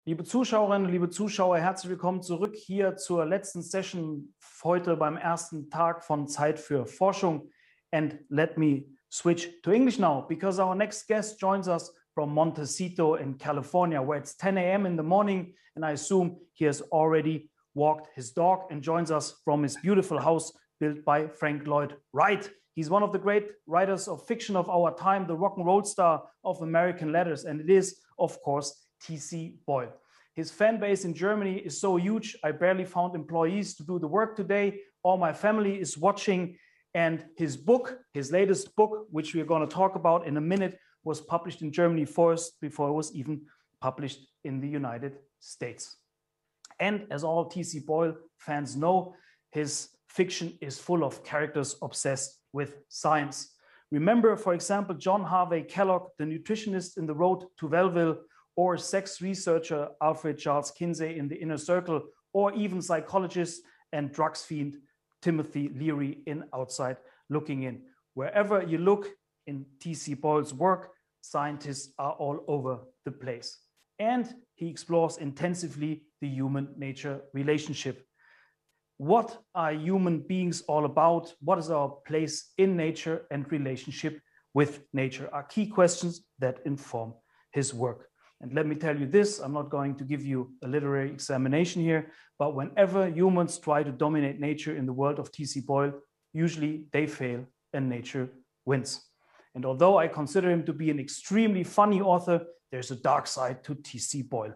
Liebe Zuschauerinnen, liebe Zuschauer, herzlich willkommen zurück hier zur letzten Session heute beim ersten Tag von Zeit für Forschung. And let me switch to English now because our next guest joins us from Montecito in California, where it's 10 a.m. in the morning, and I assume he has already walked his dog and joins us from his beautiful house built by Frank Lloyd Wright. He's one of the great writers of fiction of our time, the rock and roll star of American letters, and it is, of course, T.C. Boyle. His fan base in Germany is so huge, I barely found employees to do the work today. All my family is watching, and his book, his latest book, which we're going to talk about in a minute, was published in Germany first before it was even published in the United States. And as all T.C. Boyle fans know, his fiction is full of characters obsessed with science. Remember, for example, John Harvey Kellogg, the nutritionist in The Road to Belleville, or sex researcher Alfred Charles Kinsey in The Inner Circle, or even psychologist and drugs fiend Timothy Leary in Outside Looking In. Wherever you look in T.C. Boyle's work, scientists are all over the place. And he explores intensively the human-nature relationship. What are human beings all about? What is our place in nature and relationship with nature are key questions that inform his work. And let me tell you this, I'm not going to give you a literary examination here, but whenever humans try to dominate nature in the world of T.C. Boyle, usually they fail and nature wins. And although I consider him to be an extremely funny author, there's a dark side to T.C. Boyle.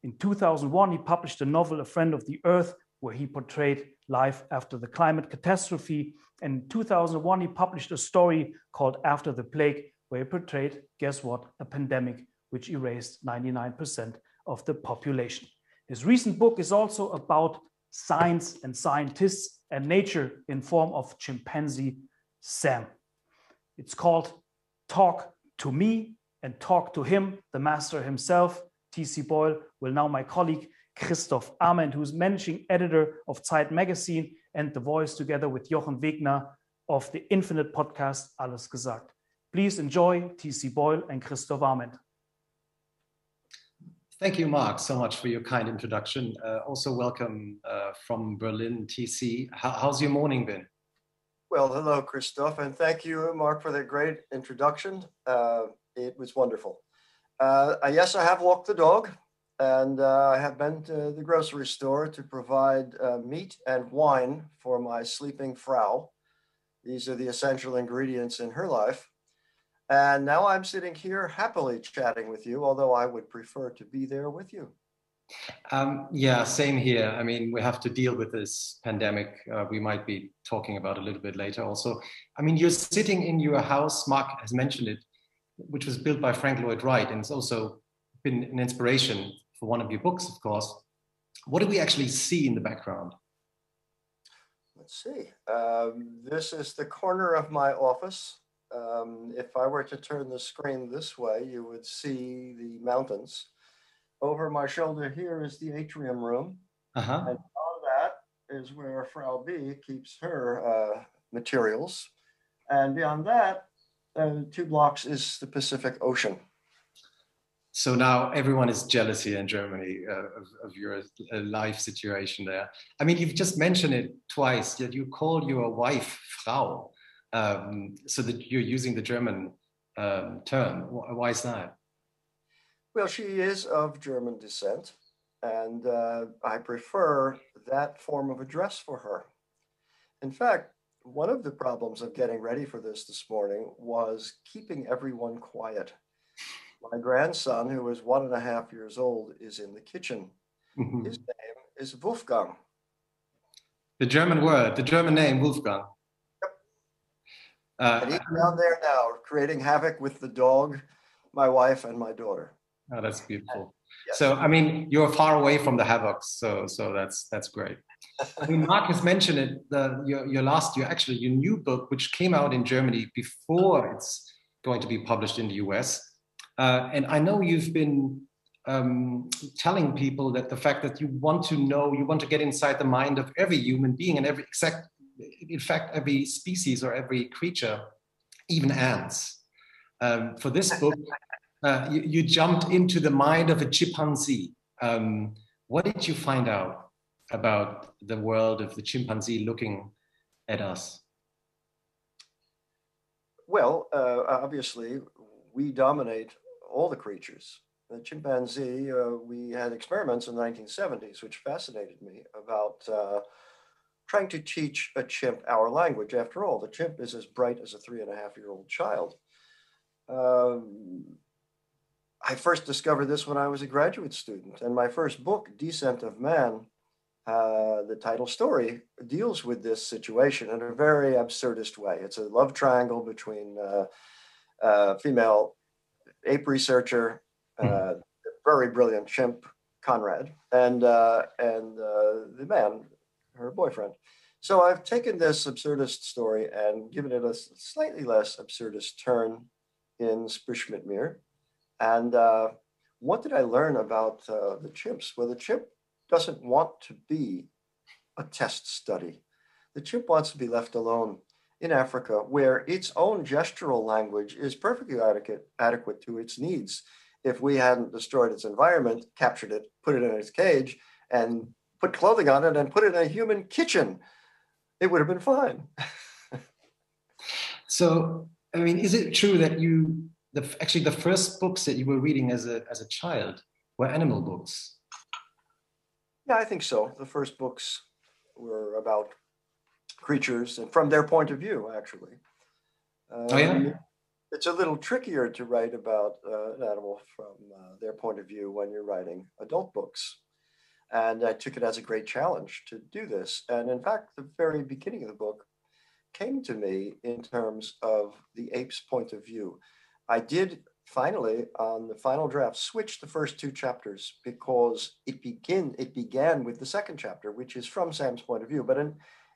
In 2001, he published a novel, A Friend of the Earth, where he portrayed life after the climate catastrophe. And in 2001, he published a story called After the Plague, where he portrayed, guess what, a pandemic which erased 99% of the population. His recent book is also about science and scientists and nature in form of Chimpanzee Sam. It's called Talk to Me and Talk to Him, the master himself, T.C. Boyle, will now my colleague Christoph Arment, who's managing editor of ZEITmagazin and the voice together with Jochen Wegner of the Infinite podcast Alles Gesagt. Please enjoy T.C. Boyle and Christoph Arment. Thank you, Mark, so much for your kind introduction. Also welcome from Berlin, TC. How's your morning been? Well, hello, Christoph, and thank you, Mark, for that great introduction. It was wonderful. Yes, I have walked the dog, and I have been to the grocery store to provide meat and wine for my sleeping Frau. These are the essential ingredients in her life. And now I'm sitting here happily chatting with you, although I would prefer to be there with you. Yeah, same here. I mean, we have to deal with this pandemic. We might be talking about a little bit later also. I mean, you're sitting in your house, Mark has mentioned it, which was built by Frank Lloyd Wright, and it's also been an inspiration for one of your books, of course. What do we actually see in the background? Let's see. This is the corner of my office. If I were to turn the screen this way, you would see the mountains. Over my shoulder here is the atrium room. And on that is where Frau B keeps her materials. And beyond that, 2 blocks is the Pacific Ocean. So now everyone is jealous here in Germany of your life situation there. I mean, you've just mentioned it twice, that you call your wife Frau. So that you're using the German term. Why is that? Well, she is of German descent, and I prefer that form of address for her. In fact, one of the problems of getting ready for this morning was keeping everyone quiet. My grandson, who is 1.5 years old, is in the kitchen. His name is Wolfgang. The German word, the German name, Wolfgang. And he's down there now, creating havoc with the dog, my wife, and my daughter. Oh, that's beautiful. Yes. So, I mean, you're far away from the havoc, so that's great. I mean, Mark has mentioned it. Your new book, which came out in Germany before it's going to be published in the US, and I know you've been telling people that the fact that you want to get inside the mind of every human being and every species or every creature, even ants. For this book, you jumped into the mind of a chimpanzee. What did you find out about the world of the chimpanzee looking at us? Well, obviously, we dominate all the creatures. The chimpanzee, we had experiments in the 1970s, which fascinated me, about trying to teach a chimp our language. After all, the chimp is as bright as a 3.5-year-old child. I first discovered this when I was a graduate student, and my first book, Descent of Man, the title story, deals with this situation in a very absurdist way. It's a love triangle between a female ape researcher, very brilliant chimp, Conrad, and the man, her boyfriend. So I've taken this absurdist story and given it a slightly less absurdist turn in Sprish mit mir. And what did I learn about the chimps? Well, the chimp doesn't want to be a test study. The chimp wants to be left alone in Africa, where its own gestural language is perfectly adequate to its needs. If we hadn't destroyed its environment, captured it, put it in its cage, and put clothing on it and put it in a human kitchen, it would have been fine. So, I mean, is it true that actually the first books that you were reading as a child were animal books? Yeah, I think so. The first books were about creatures and from their point of view, actually. Oh, yeah? It's a little trickier to write about an animal from their point of view when you're writing adult books. And I took it as a great challenge to do this. And in fact, the very beginning of the book came to me in terms of the ape's point of view. I did finally, on the final draft, switch the first 2 chapters because it began with the second chapter, which is from Sam's point of view, but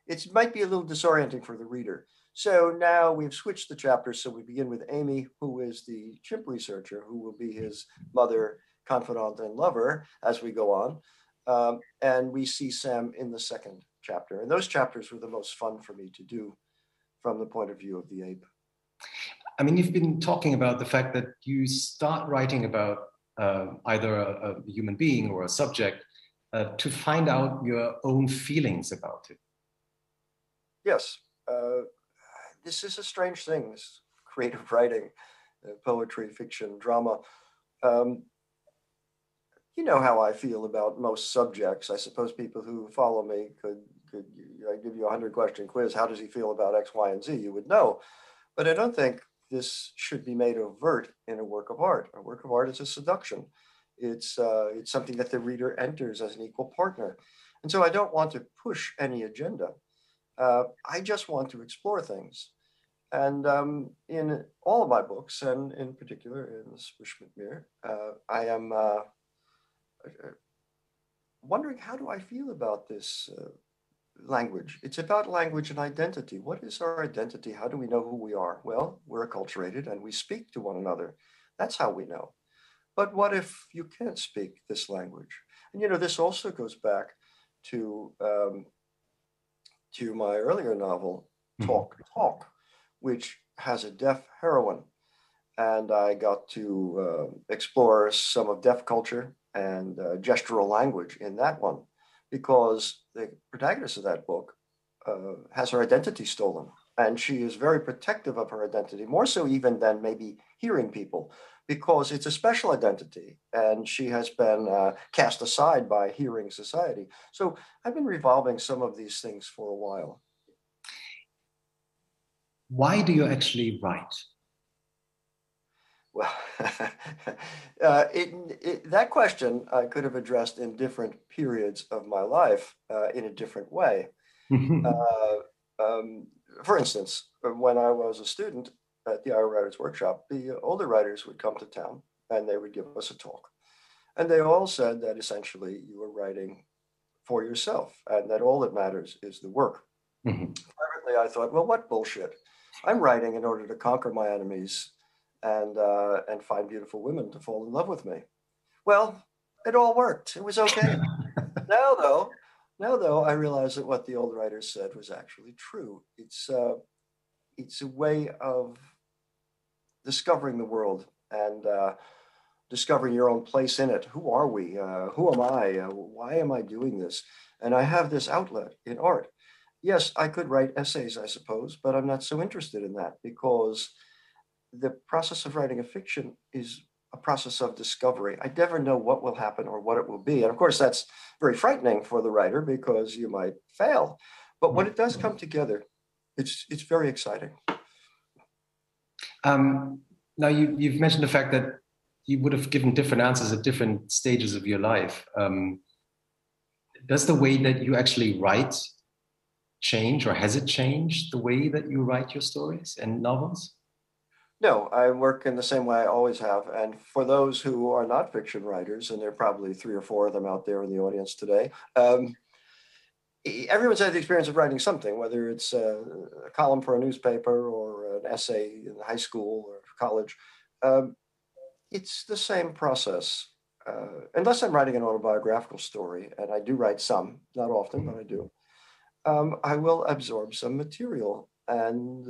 it might be a little disorienting for the reader. So now we've switched the chapters. So we begin with Amy, who is the chimp researcher, who will be his mother, confidant, and lover as we go on. And we see Sam in the second chapter. And those chapters were the most fun for me to do from the point of view of the ape. I mean, you've been talking about the fact that you start writing about either a human being or a subject to find out your own feelings about it. Yes. This is a strange thing, this creative writing, poetry, fiction, drama. You know how I feel about most subjects. I suppose people who follow me could I give you a 100-question quiz. How does he feel about X, Y, and Z? You would know. But I don't think this should be made overt in a work of art. A work of art is a seduction. It's something that the reader enters as an equal partner. And so I don't want to push any agenda. I just want to explore things. And in all of my books, and in particular in Sprish mit mir, I am wondering, how do I feel about this language? It's about language and identity. What is our identity? How do we know who we are? Well, we're acculturated and we speak to one another. That's how we know. But what if you can't speak this language? And you know, this also goes back to my earlier novel, Talk, which has a deaf heroine. And I got to explore some of deaf culture and gestural language in that one, because the protagonist of that book has her identity stolen. And she is very protective of her identity, more so even than maybe hearing people, because it's a special identity and she has been cast aside by hearing society. So I've been revolving some of these things for a while. Why do you actually write? Well, that question I could have addressed in different periods of my life in a different way. For instance, when I was a student at the Iowa Writers Workshop, the older writers would come to town and they would give us a talk. And they all said that essentially you were writing for yourself and that all that matters is the work. Privately, I thought, well, what bullshit. I'm writing in order to conquer my enemies and find beautiful women to fall in love with me. Well, it all worked. It was okay. Now though, I realized that what the old writers said was actually true. It's a way of discovering the world and discovering your own place in it. Who are we? Who am I? Why am I doing this? And I have this outlet in art. Yes, I could write essays, I suppose, but I'm not so interested in that because the process of writing a fiction is a process of discovery. I never know what will happen or what it will be. And of course, that's very frightening for the writer because you might fail. But when it does come together, it's very exciting. Now, you've mentioned the fact that you would have given different answers at different stages of your life. Does the way that you actually write change, or has it changed the way that you write your stories and novels? No, I work in the same way I always have. And for those who are not fiction writers, and there are probably 3 or 4 of them out there in the audience today, everyone's had the experience of writing something, whether it's a column for a newspaper or an essay in high school or college. It's the same process. Unless I'm writing an autobiographical story, and I do write some, not often, but I do, I will absorb some material. And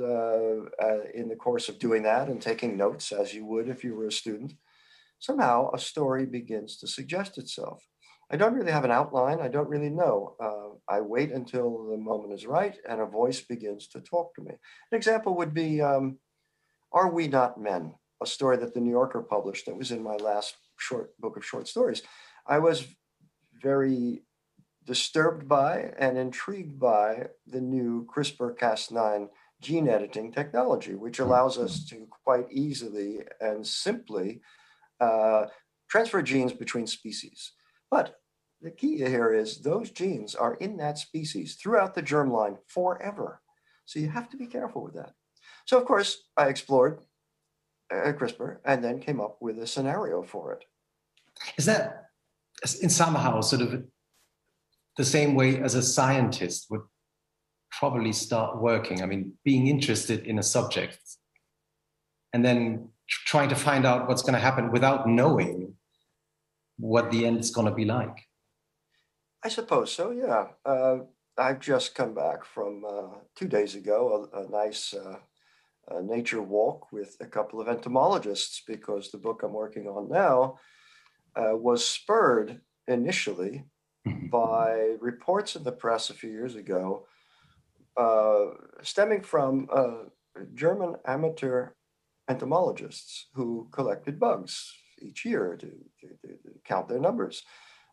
in the course of doing that and taking notes, as you would if you were a student, somehow a story begins to suggest itself. I don't really have an outline. I don't really know. I wait until the moment is right and a voice begins to talk to me. An example would be, Are We Not Men? A story that the New Yorker published that was in my last short book of short stories. I was very disturbed by and intrigued by the new CRISPR-Cas9 gene editing technology, which allows us to quite easily and simply transfer genes between species. But the key here is those genes are in that species throughout the germline forever. So you have to be careful with that. So of course, I explored CRISPR and then came up with a scenario for it. Is that in somehow sort of the same way as a scientist would probably start working? I mean, being interested in a subject and then trying to find out what's going to happen without knowing what the end is going to be like. I suppose so, yeah. I've just come back from 2 days ago, a nice nature walk with a couple of entomologists, because the book I'm working on now was spurred initially by reports in the press a few years ago, stemming from German amateur entomologists who collected bugs each year to count their numbers.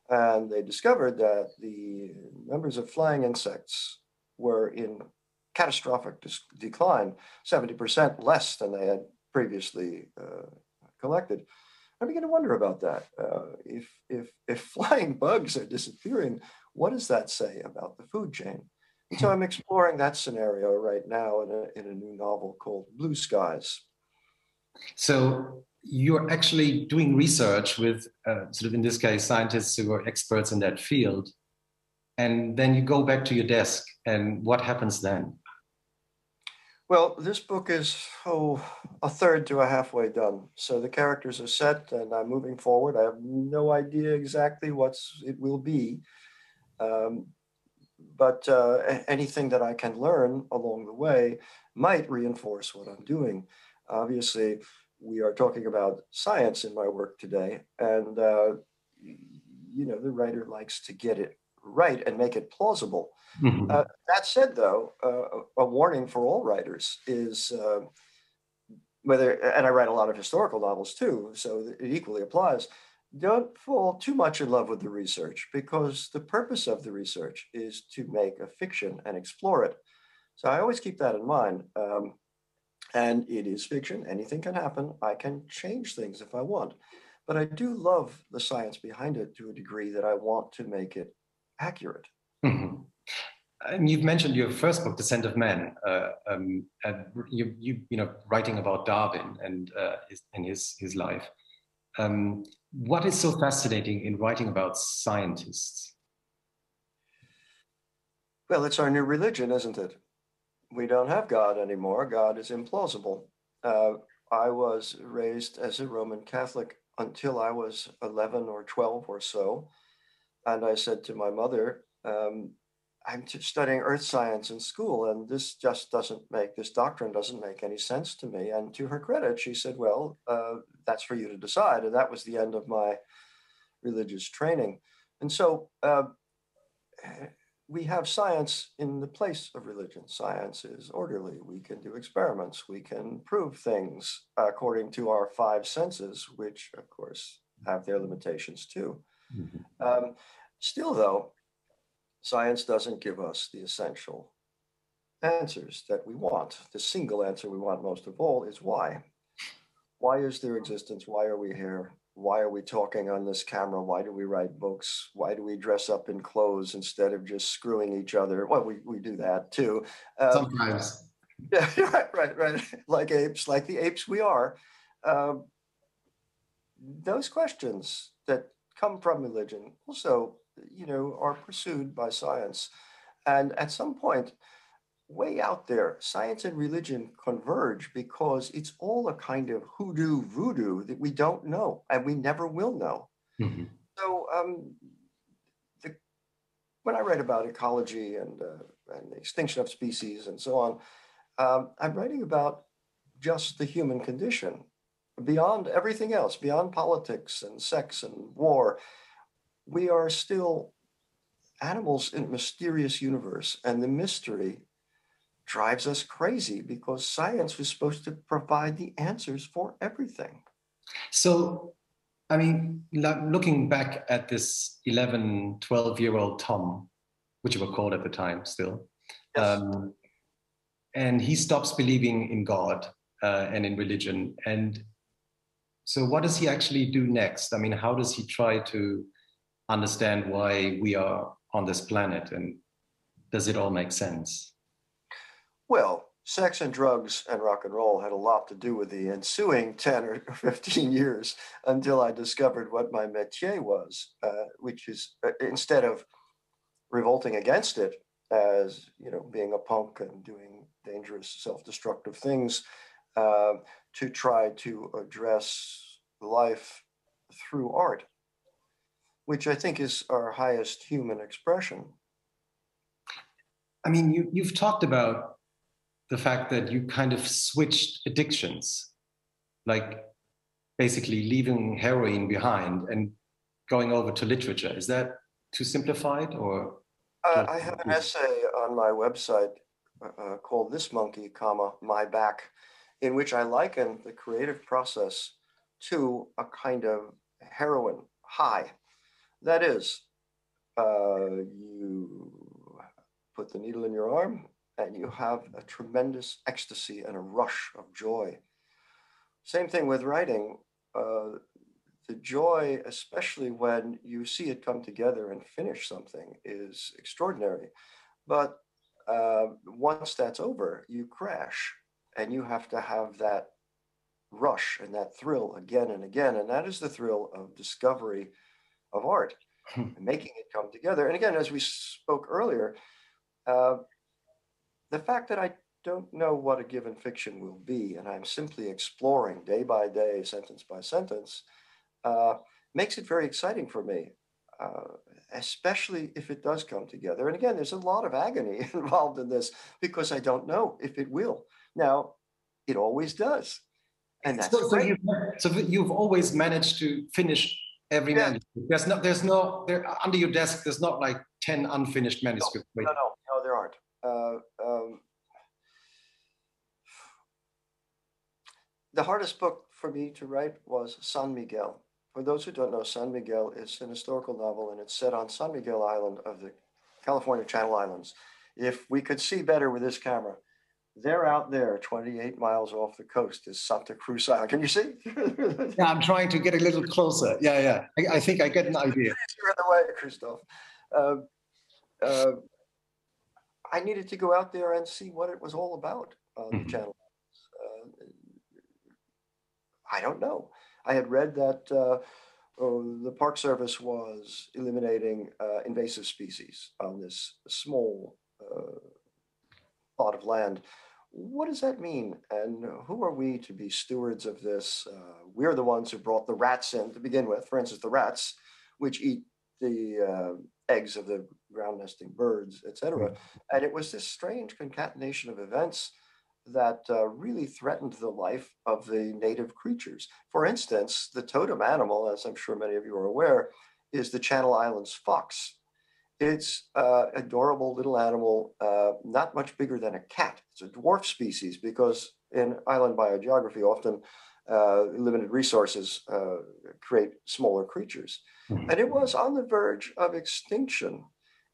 And they discovered that the numbers of flying insects were in catastrophic decline, 70% less than they had previously collected. I begin to wonder about that. If flying bugs are disappearing, what does that say about the food chain? And so I'm exploring that scenario right now in a new novel called Blue Skies. So you're actually doing research with, sort of in this case, scientists who are experts in that field. And then you go back to your desk, and what happens then? Well, this book is, a third to a halfway done. So the characters are set and I'm moving forward. I have no idea exactly what it will be. But anything that I can learn along the way might reinforce what I'm doing. Obviously, we are talking about science in my work today. And, the writer likes to get it right and make it plausible. Mm-hmm. That said, though, a warning for all writers is and I write a lot of historical novels too, so it equally applies, don't fall too much in love with the research, because the purpose of the research is to make a fiction and explore it. So I always keep that in mind. And it is fiction, anything can happen. I can change things if I want, but I do love the science behind it to a degree that I want to make it accurate. Mm-hmm. And you've mentioned your first book, Descent of Man, and you writing about Darwin and his life. What is so fascinating in writing about scientists? Well, it's our new religion, isn't it? We don't have God anymore. God is implausible. I was raised as a Roman Catholic until I was 11 or 12 or so. And I said to my mother, I'm studying earth science in school, and this doctrine doesn't make any sense to me. And to her credit, she said, well, that's for you to decide. And that was the end of my religious training. And so we have science in the place of religion. Science is orderly. We can do experiments. We can prove things according to our five senses, which, of course, have their limitations too. Mm-hmm. Still, though, science doesn't give us the essential answers that we want. The single answer we want most of all is why. Why is there existence? Why are we here? Why are we talking on this camera? Why do we write books? Why do we dress up in clothes instead of just screwing each other? Well, we do that too. Sometimes. Yeah, right. Like the apes we are. Those questions that come from religion also, are pursued by science. And at some point, way out there, science and religion converge because it's all a kind of hoodoo voodoo that we don't know and we never will know. Mm-hmm. So when I write about ecology and the extinction of species and so on, I'm writing about just the human condition beyond everything else, beyond politics and sex and war. We are still animals in a mysterious universe, and the mystery drives us crazy because science was supposed to provide the answers for everything. So, I mean, looking back at this 11, 12-year-old Tom, which you were called at the time still, yes. And he stops believing in God and in religion. And so what does he actually do next? I mean, how does he try to understand why we are on this planet, and does it all make sense? Well, sex and drugs and rock and roll had a lot to do with the ensuing 10 or 15 years until I discovered what my métier was, which is instead of revolting against it as, being a punk and doing dangerous self-destructive things, to try to address life through art, which I think is our highest human expression. I mean, you've talked about the fact that you kind of switched addictions, like basically leaving heroin behind and going over to literature. Is that too simplified, or? I have an essay on my website called "This Monkey, My Back," in which I liken the creative process to a kind of heroin high. That is, you put the needle in your arm and you have a tremendous ecstasy and a rush of joy. Same thing with writing. The joy, especially when you see it come together and finish something, is extraordinary. But once that's over, you crash and you have to have that rush and that thrill again and again. And that is the thrill of discovery of art, and making it come together. And again, as we spoke earlier, the fact that I don't know what a given fiction will be, and I'm simply exploring day by day, sentence by sentence, makes it very exciting for me, especially if it does come together. And again, there's a lot of agony involved in this because I don't know if it will. Now, it always does. And that's great. So you've always managed to finish every manuscript. There's no under your desk. There's not like 10 unfinished manuscripts. No, there aren't. The hardest book for me to write was San Miguel. For those who don't know, San Miguel is an historical novel, and it's set on San Miguel Island of the California Channel Islands. If we could see better with this camera, they're out there 28 miles off the coast is Santa Cruz Island. Can you see? Yeah, I'm trying to get a little closer. Yeah. I think I get an idea. You're in the way, Christoph. I needed to go out there and see what it was all about on the channel. I don't know. I had read that the Park Service was eliminating invasive species on this small plot of land. What does that mean? And who are we to be stewards of this? We're the ones who brought the rats in to begin with. For instance, the rats, which eat the eggs of the ground nesting birds, etc. And it was this strange concatenation of events that really threatened the life of the native creatures. For instance, the totem animal, as I'm sure many of you are aware, is the Channel Islands fox. It's an adorable little animal, not much bigger than a cat. It's a dwarf species because in island biogeography, often limited resources create smaller creatures. And it was on the verge of extinction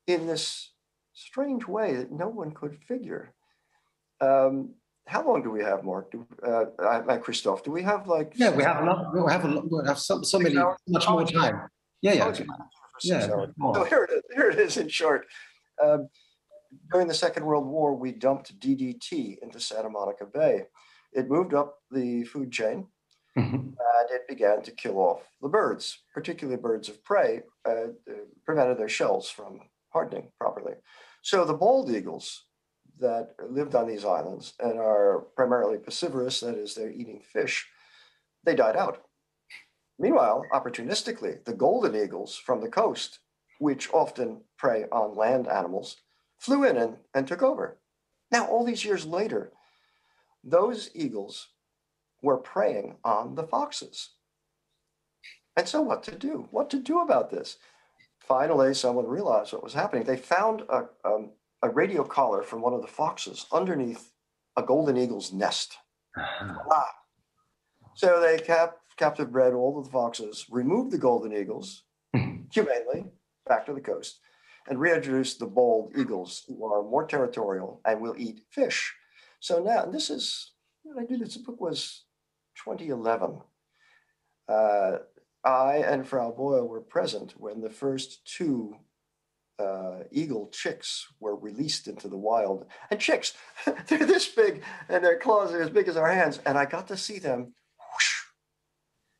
in this strange way that no one could figure. How long do we have, Mark? Christoph, do we have like? Yeah, we have so many, much more time. Yeah. So here it is in short. During the Second World War, we dumped DDT into Santa Monica Bay. It moved up the food chain, and it began to kill off the birds, particularly birds of prey, prevented their shells from hardening properly. So the bald eagles that lived on these islands and are primarily piscivorous, that is, they're eating fish, they died out. Meanwhile, opportunistically, the golden eagles from the coast, which often prey on land animals, flew in and took over. Now, all these years later, those eagles were preying on the foxes. And so what to do? What to do about this? Finally, someone realized what was happening. They found a radio collar from one of the foxes underneath a golden eagle's nest. So they captive bred all of the foxes, removed the golden eagles humanely back to the coast, and reintroduced the bald eagles, who are more territorial and will eat fish. So now, and this is, when I did this, the book was 2011. I and Frau Boyle were present when the first two eagle chicks were released into the wild. And chicks, they're this big, and their claws are as big as our hands. And I got to see them. Whoosh.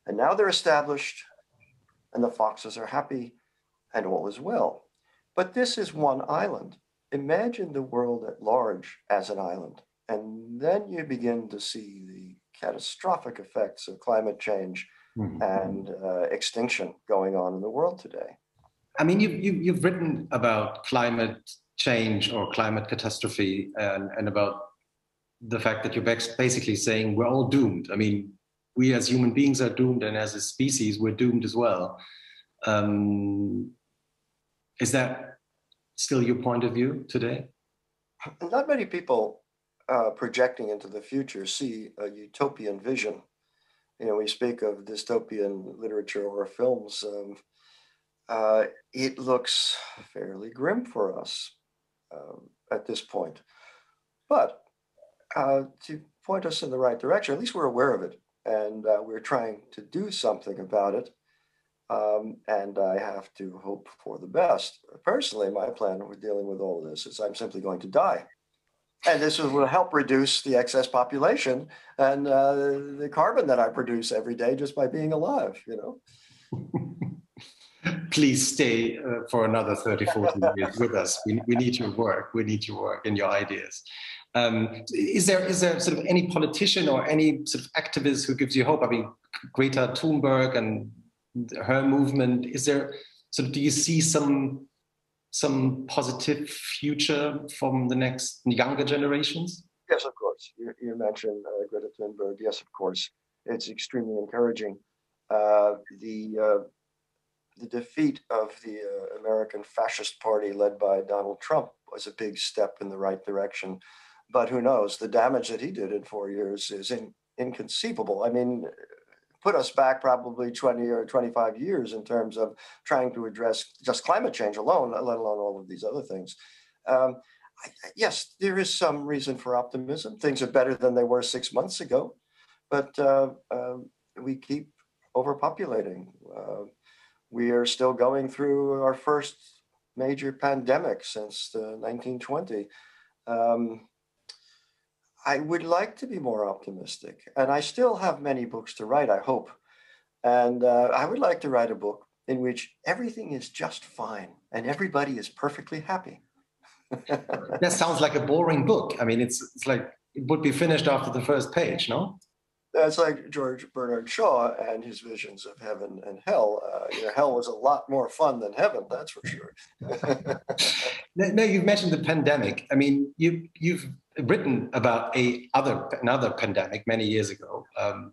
And now they're established, and the foxes are happy, and all is well. But this is one island. Imagine the world at large as an island. And then you begin to see the catastrophic effects of climate change and extinction going on in the world today. I mean, you've written about climate change or climate catastrophe and about the fact that you're basically saying we're all doomed. I mean, we as human beings are doomed, and as a species, we're doomed as well. Is that still your point of view today? Not many people projecting into the future see a utopian vision. You know, we speak of dystopian literature or films. It looks fairly grim for us at this point. But to point us in the right direction, at least we're aware of it, and we're trying to do something about it. And I have to hope for the best. Personally, my plan with dealing with all this is I'm simply going to die. And this will help reduce the excess population and the carbon that I produce every day just by being alive, you know. Please stay for another 30, 40 years with us. We need your work. We need your work and your ideas. Is there sort of any politician or any sort of activist who gives you hope? I mean, Greta Thunberg and her movement, is there sort of, do you see some positive future from the next younger generations? Yes, of course. You mentioned Greta Thunberg. Yes, of course. It's extremely encouraging. The defeat of the American Fascist Party led by Donald Trump was a big step in the right direction. But who knows? The damage that he did in 4 years is inconceivable. I mean, put us back probably 20 or 25 years in terms of trying to address just climate change alone, let alone all of these other things. Yes, there is some reason for optimism. Things are better than they were 6 months ago, but we keep overpopulating. We are still going through our first major pandemic since 1920. I would like to be more optimistic, and I still have many books to write, I hope. And I would like to write a book in which everything is just fine and everybody is perfectly happy. That sounds like a boring book. I mean, it's like it would be finished after the first page, no? That's like George Bernard Shaw and his visions of heaven and hell. Hell was a lot more fun than heaven, that's for sure. No, you've mentioned the pandemic. I mean, you've written about another pandemic many years ago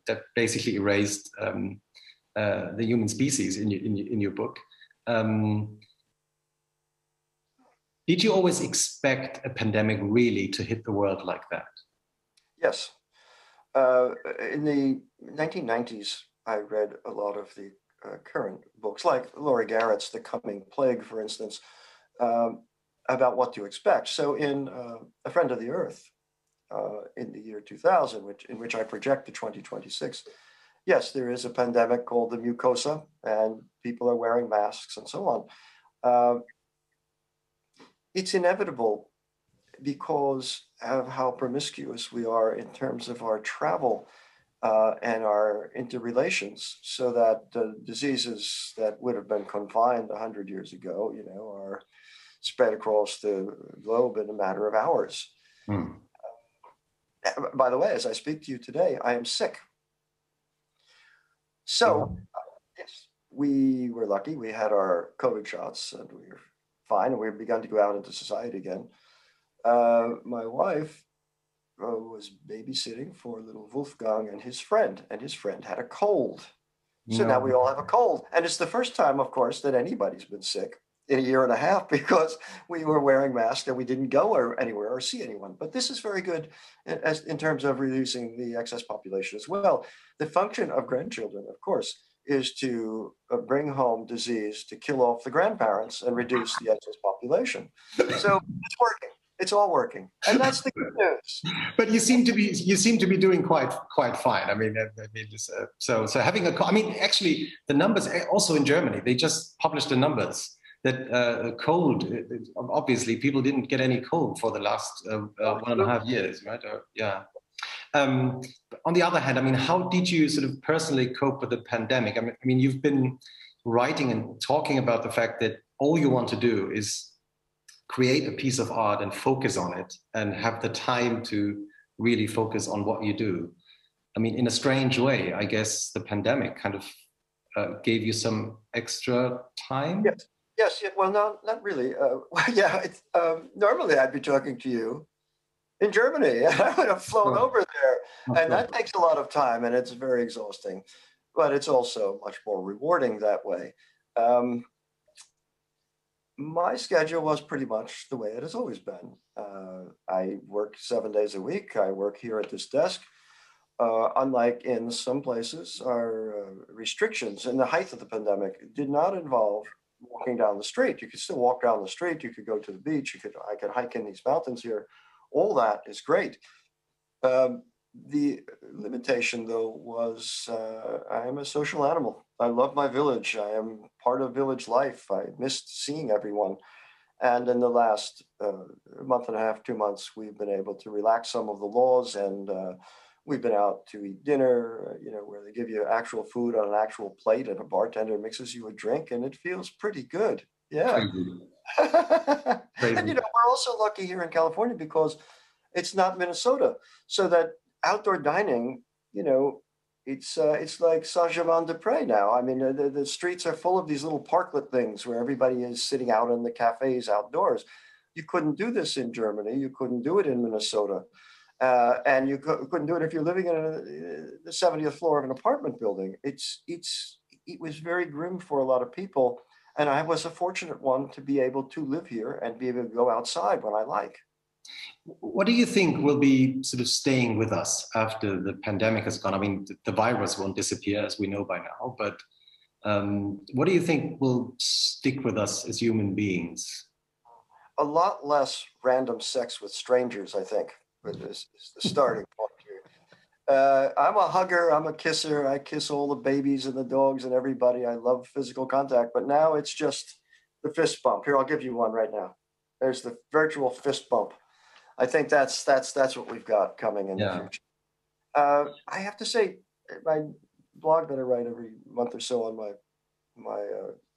that basically erased the human species in your book. Did you always expect a pandemic really to hit the world like that? Yes. In the 1990s, I read a lot of the current books, like Laurie Garrett's The Coming Plague, for instance, about what to expect. So in A Friend of the Earth, in the year 2000, in which I project to 2026, yes, there is a pandemic called the mucosa, and people are wearing masks and so on. It's inevitable because of how promiscuous we are in terms of our travel and our interrelations, so that diseases that would have been confined 100 years ago, are spread across the globe in a matter of hours. By the way, as I speak to you today, I am sick. So, yes, we were lucky. We had our COVID shots and we were fine, and we've begun to go out into society again. My wife was babysitting for little Wolfgang and his friend had a cold. So now we all have a cold. And it's the first time, of course, that anybody's been sick in a year and a half, because we were wearing masks and we didn't go anywhere or see anyone. But this is very good in terms of reducing the excess population as well. The function of grandchildren, of course, is to bring home disease, to kill off the grandparents and reduce the excess population. So it's working. It's all working, and that's the good news. But you seem to be doing quite fine. I mean, so having actually the numbers also in Germany, they just published the numbers that cold. Obviously, people didn't get any cold for the last 1.5 years, right? Yeah. On the other hand, I mean, how did you sort of personally cope with the pandemic? I mean, you've been writing and talking about the fact that all you want to do is create a piece of art and focus on it and have the time to really focus on what you do. I mean, in a strange way, I guess the pandemic kind of gave you some extra time. Yes. Well, no, not really. Normally I'd be talking to you in Germany, and I would have flown over there, and that takes a lot of time, and it's very exhausting, but it's also much more rewarding that way. My schedule was pretty much the way it has always been. I work 7 days a week. I work here at this desk. Unlike in some places, our restrictions in the height of the pandemic did not involve walking down the street. You could still walk down the street. You could go to the beach. I could hike in these mountains here. All that is great. The limitation, though, was I am a social animal. I love my village. I am part of village life. I missed seeing everyone. And in the last month and a half, 2 months, we've been able to relax some of the laws, and we've been out to eat dinner, where they give you actual food on an actual plate and a bartender mixes you a drink, and it feels pretty good. Yeah. Crazy. And, we're also lucky here in California because it's not Minnesota. So that outdoor dining, it's like Saint-Germain-des-Prés now. I mean, the streets are full of these little parklet things where everybody is sitting out in the cafes outdoors. You couldn't do this in Germany. You couldn't do it in Minnesota. And you couldn't do it if you're living in the 70th floor of an apartment building. It was very grim for a lot of people. And I was a fortunate one to be able to live here and be able to go outside when I like. What do you think will be sort of staying with us after the pandemic has gone? I mean, the virus won't disappear, as we know by now, but what do you think will stick with us as human beings? A lot less random sex with strangers, I think, is the starting point here. I'm a hugger, I'm a kisser. I kiss all the babies and the dogs and everybody. I love physical contact, but now it's just the fist bump. Here, I'll give you one right now. There's the virtual fist bump. I think that's what we've got coming in the future. I have to say, my blog that I write every month or so on my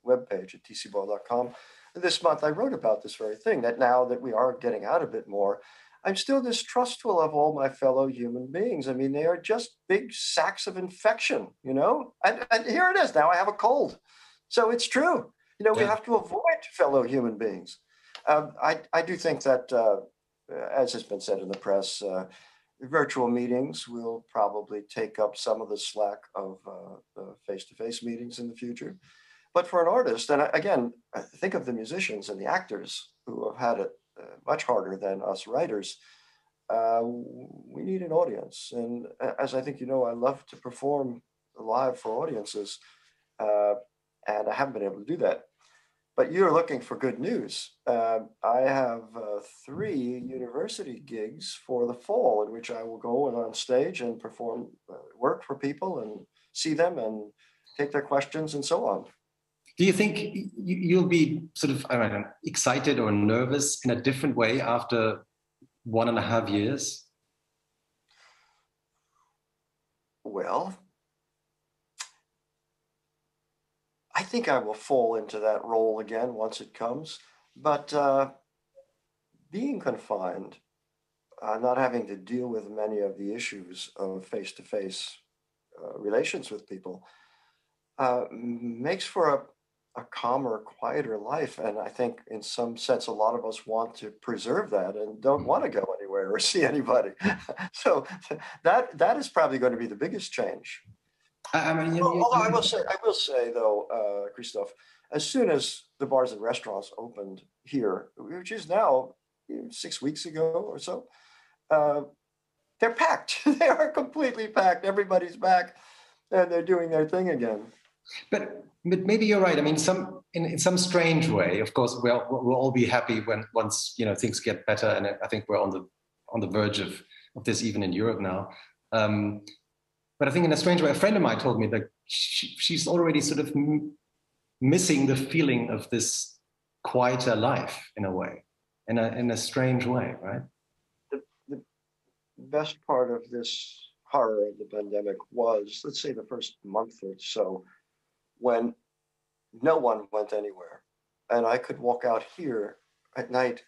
webpage at tcboyle.com, this month I wrote about this very thing, that now that we are getting out a bit more, I'm still distrustful of all my fellow human beings. I mean, they are just big sacks of infection, you know? And here it is. Now I have a cold. So it's true. You know, we have to avoid fellow human beings. I do think that, as has been said in the press, virtual meetings will probably take up some of the slack of the face-to-face meetings in the future. But for an artist, and again, think of the musicians and the actors who have had it much harder than us writers. We need an audience. And as I think you know, I love to perform live for audiences, and I haven't been able to do that. But you're looking for good news. I have 3 university gigs for the fall in which I will go on stage and perform work for people and see them and take their questions and so on. Do you think you'll be sort of, I don't know, excited or nervous in a different way after 1.5 years? Well, I think I will fall into that role again once it comes. But being confined, not having to deal with many of the issues of face-to-face relations with people, makes for a calmer, quieter life. And I think in some sense, a lot of us want to preserve that and don't want to go anywhere or see anybody. So that is probably going to be the biggest change. I mean, although I will say though, Christoph, as soon as the bars and restaurants opened here, which is now 6 weeks ago or so, they're packed. They are completely packed. Everybody's back and they're doing their thing again. But maybe you're right. I mean, in some strange way, of course, we'll all be happy once things get better, and I think we're on the verge of this even in Europe now. But I think in a strange way, a friend of mine told me that she's already sort of missing the feeling of this quieter life in a way, in a strange way, right? The best part of this horror of the pandemic was, let's say, the first month or so, when no one went anywhere. And I could walk out here at night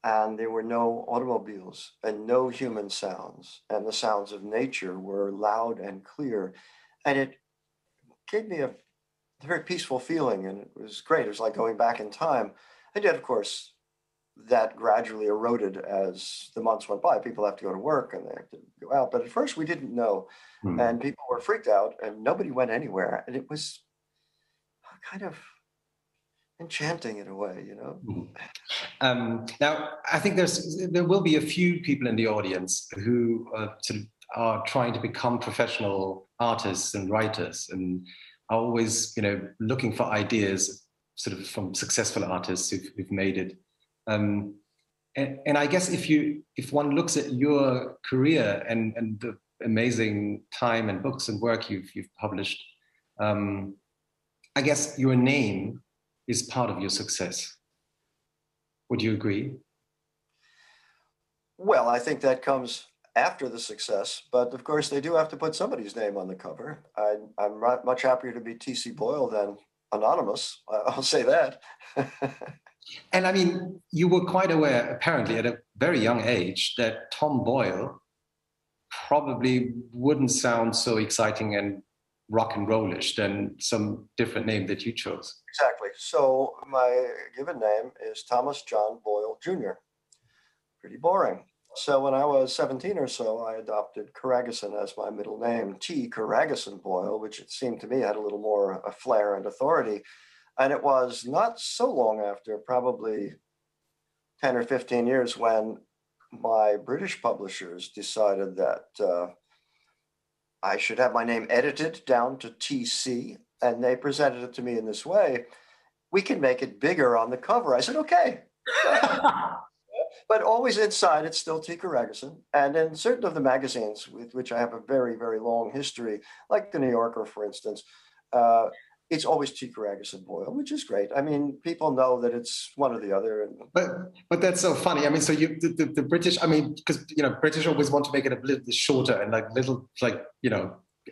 and there were no automobiles and no human sounds. And the sounds of nature were loud and clear. And it gave me a very peaceful feeling. And it was great. It was like going back in time. And yet, of course, that gradually eroded as the months went by. People have to go to work and they have to go out. But at first we didn't know. And people were freaked out and nobody went anywhere. And it was kind of enchanting in a way, you know? Now, I think there will be a few people in the audience who sort of are trying to become professional artists and writers and are always, looking for ideas sort of from successful artists who've made it. And I guess if one looks at your career and the amazing time and books and work you've published, I guess your name is part of your success. Would you agree? Well, I think that comes after the success, but of course they do have to put somebody's name on the cover. I'm much happier to be T.C. Boyle than anonymous. I'll say that. And I mean, you were quite aware, apparently, at a very young age, that Tom Boyle probably wouldn't sound so exciting and rock and rollish than some different name that you chose. Exactly. So my given name is Thomas John Boyle Jr. Pretty boring. So when I was 17 or so, I adopted Karageson as my middle name, T. Karageson Boyle, which it seemed to me had a little more flair and authority. And it was not so long after, probably 10 or 15 years, when my British publishers decided that I should have my name edited down to TC. And they presented it to me in this way. We can make it bigger on the cover. I said, okay. But always inside, it's still T. Karageson. And in certain of the magazines with which I have a very, very long history, like the New Yorker, for instance, it's always T. Karageson Boyle, which is great. I mean, people know that it's one or the other. But that's so funny. I mean, so the British, I mean, because, British always want to make it a little shorter and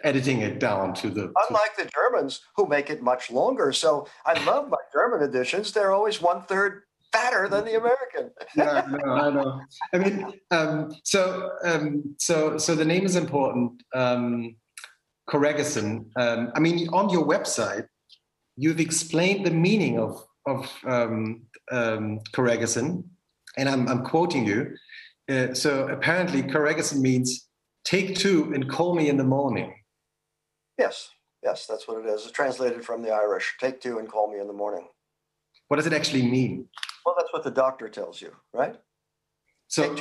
editing it down to the... Unlike the Germans, who make it much longer. So I love my German editions. They're always 1/3 fatter than the American. Yeah, I know. I mean, so the name is important. Corregison. I mean, on your website, you've explained the meaning of Corregison, and I'm quoting you. So apparently, Corregison means take two and call me in the morning. Yes, that's what it is. It's translated from the Irish. Take two and call me in the morning. What does it actually mean? Well, that's what the doctor tells you, right? So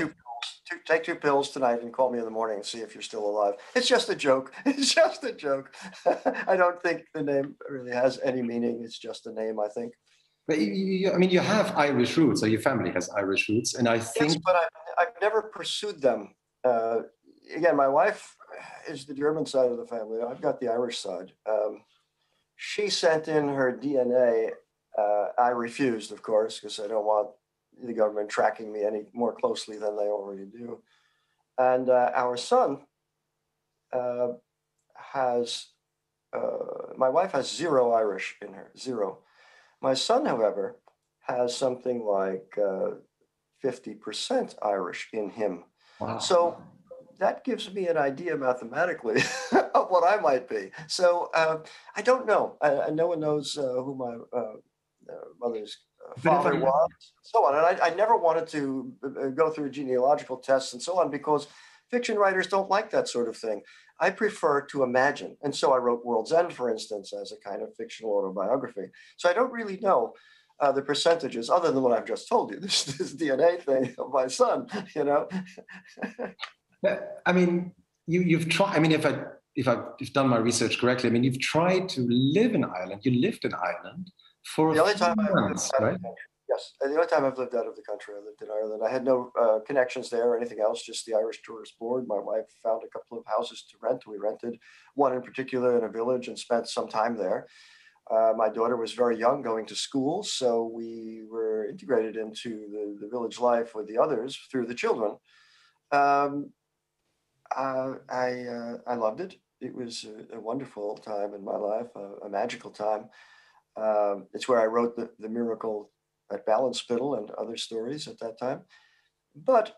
take two pills tonight and call me in the morning and see if you're still alive. It's just a joke. It's just a joke. I don't think the name really has any meaning. It's just a name, I think. But you have Irish roots, or your family has Irish roots, and I think. Yes, but I've never pursued them. Again, my wife is the German side of the family. I've got the Irish side. She sent in her DNA. I refused, of course, because I don't want the government tracking me any more closely than they already do. And our son has, my wife has 0 Irish in her, 0. My son, however, has something like 50% Irish in him. Wow. So that gives me an idea mathematically of what I might be. So I don't know. No one knows who my mother's father was, so on. And I never wanted to go through genealogical tests and so on, because fiction writers don't like that sort of thing. I prefer to imagine. And so I wrote World's End, for instance, as a kind of fictional autobiography. So I don't really know the percentages, other than what I've just told you, this DNA thing of my son, you know. I mean, you've tried, I mean, if I've done my research correctly, I mean, you've tried to live in Ireland. You lived in Ireland for the only time months, right? Yes, and the only time I've lived out of the country, I lived in Ireland. I had no connections there or anything else, just the Irish Tourist Board. My wife found a couple of houses to rent. We rented one in particular in a village and spent some time there. My daughter was very young, going to school, so we were integrated into the village life with the others through the children. I loved it. It was a wonderful time in my life, a magical time. It's where I wrote the Miracle at Ballinspittle and other stories at that time. But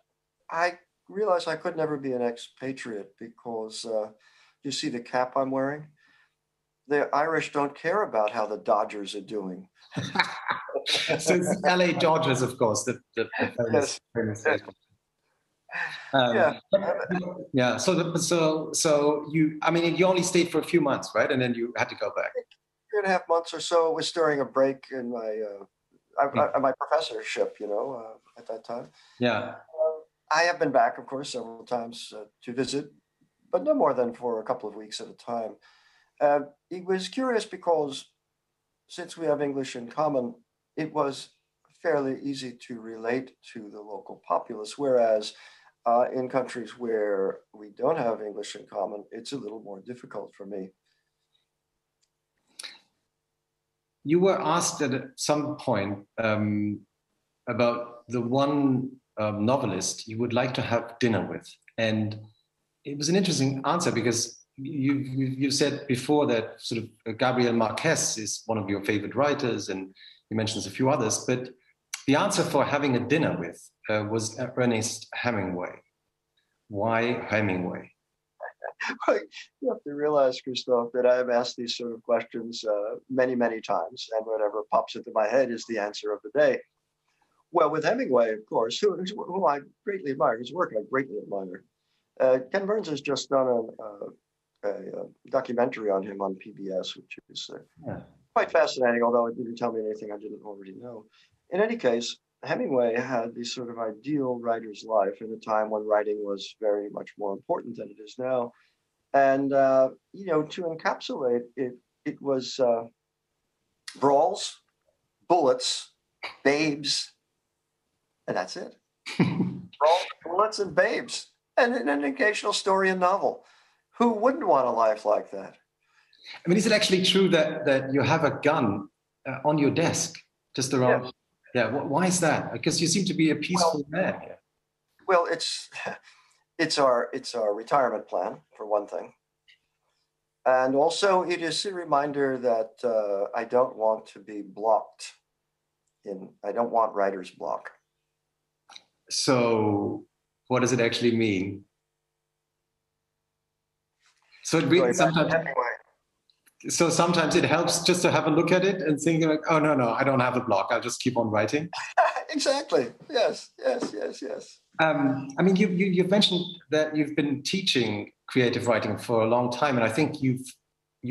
I realized I could never be an expatriate because you see the cap I'm wearing? The Irish don't care about how the Dodgers are doing. So it's the LA Dodgers, of course, the famous, yes. Yeah. So you, I mean, you only stayed for a few months, right? And then you had to go back. 3.5 months or so. It was during a break in my professorship, you know, at that time. Yeah. I have been back, of course, several times to visit, but no more than for a couple of weeks at a time. It was curious because since we have English in common, it was fairly easy to relate to the local populace, whereas in countries where we don't have English in common, it's a little more difficult for me. You were asked at some point about the one novelist you would like to have dinner with. And it was an interesting answer because you said before that sort of Gabriel Marquez is one of your favorite writers, and you mentioned a few others, but the answer for having a dinner with was Ernest Hemingway. Why Hemingway? You have to realize, Christoph, that I have asked these sort of questions many, many times, and whatever pops into my head is the answer of the day. Well, with Hemingway, of course, who I greatly admire, his work I greatly admire. Ken Burns has just done a documentary on him on PBS, which is quite fascinating, although it didn't tell me anything I didn't already know. In any case, Hemingway had this sort of ideal writer's life in a time when writing was very much more important than it is now. And, you know, to encapsulate it, it was brawls, bullets, babes, and that's it. Brawls, bullets, and babes, and an occasional story and novel. Who wouldn't want a life like that? I mean, is it actually true that you have a gun on your desk just around? Yes. Yeah. Why is that? Because you seem to be a peaceful man here. Well, it's our retirement plan, for one thing. And also it is a reminder that I don't want to be blocked I don't want writer's block. So what does it actually mean? So it really sometimes. So sometimes it helps just to have a look at it and think like, oh, no, I don't have a block. I'll just keep on writing. Exactly. Yes. I mean, you've mentioned that you've been teaching creative writing for a long time. And I think you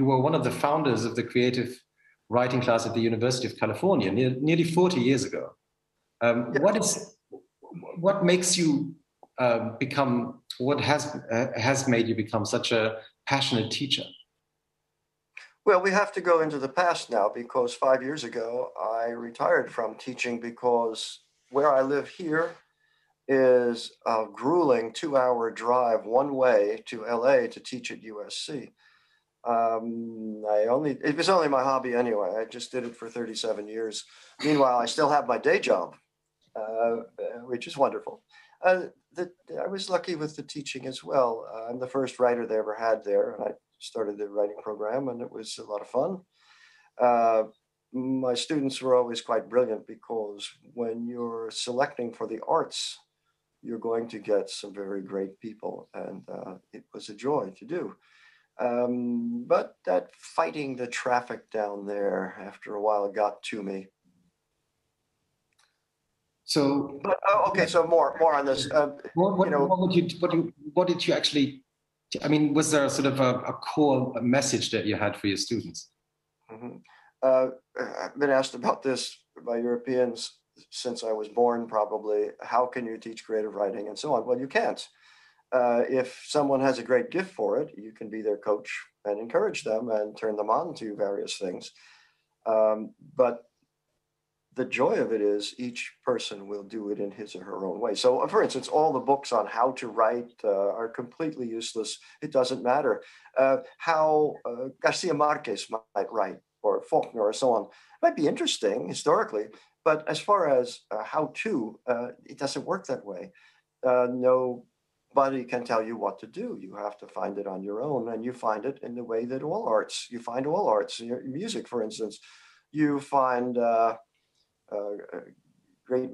were one of the founders of the creative writing class at the University of California nearly 40 years ago. Yes. What makes you become, what has made you become such a passionate teacher? Well, we have to go into the past now, because 5 years ago, I retired from teaching because where I live here is a grueling 2-hour drive one way to LA to teach at USC. It was only my hobby anyway. I just did it for 37 years. Meanwhile, I still have my day job, which is wonderful. I was lucky with the teaching as well. I'm the first writer they ever had there, and I started the writing program, and it was a lot of fun. My students were always quite brilliant, because when you're selecting for the arts, you're going to get some very great people, and it was a joy to do. But that fighting the traffic down there after a while got to me. So, okay, so more on this. What did you actually? I mean, was there sort of a core message that you had for your students? Mm-hmm. I've been asked about this by Europeans since I was born, probably. How can you teach creative writing and so on? Well, you can't. If someone has a great gift for it, you can be their coach and encourage them and turn them on to various things. But the joy of it is each person will do it in his or her own way. So, for instance, all the books on how to write are completely useless. It doesn't matter. How Garcia Marquez might write, or Faulkner, or so on, it might be interesting historically, but as far as how to, it doesn't work that way. Nobody can tell you what to do. You have to find it on your own, and you find it in the way that you find all arts. Music, for instance, you find great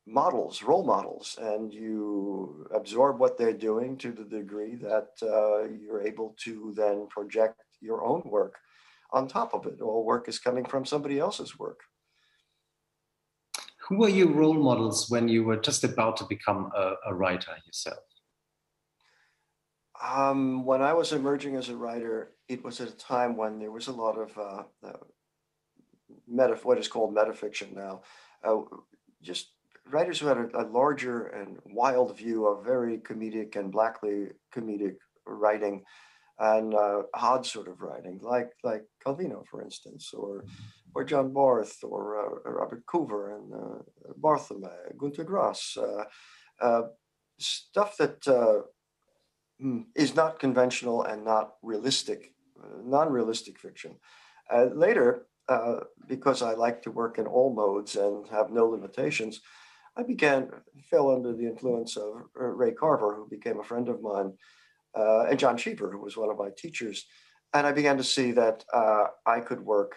models, role models, and you absorb what they're doing to the degree that you're able to then project your own work on top of it. All work is coming from somebody else's work. Who were your role models when you were just about to become a writer yourself? When I was emerging as a writer, it was at a time when there was a lot of what is called metafiction now. Just writers who had a larger and wild view of very comedic and blackly comedic writing, and odd sort of writing, like Calvino, for instance, or John Barth, or Robert Coover, and Bartholomew, Günter Grass, stuff that is not conventional and not realistic, non-realistic fiction. Later, because I like to work in all modes and have no limitations, I fell under the influence of Ray Carver, who became a friend of mine, and John Cheever, who was one of my teachers. And I began to see that I could work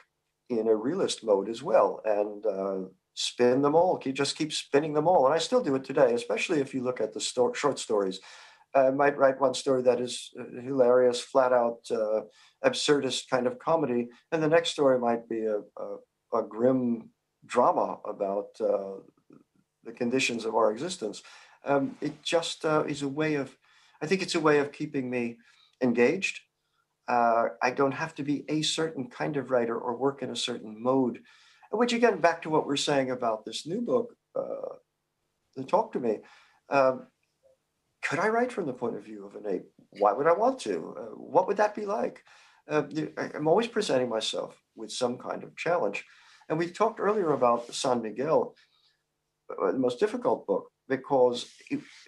in a realist mode as well, and spin them all, just keep spinning them all. And I still do it today, especially if you look at the short stories. I might write one story that is hilarious, flat out absurdist kind of comedy, and the next story might be a grim drama about the conditions of our existence. It just is a way of, I think it's a way of keeping me engaged. I don't have to be a certain kind of writer or work in a certain mode, which again, back to what we're saying about this new book, Talk to Me. Could I write from the point of view of an ape? Why would I want to? What would that be like? I'm always presenting myself with some kind of challenge. And we talked earlier about San Miguel, the most difficult book, because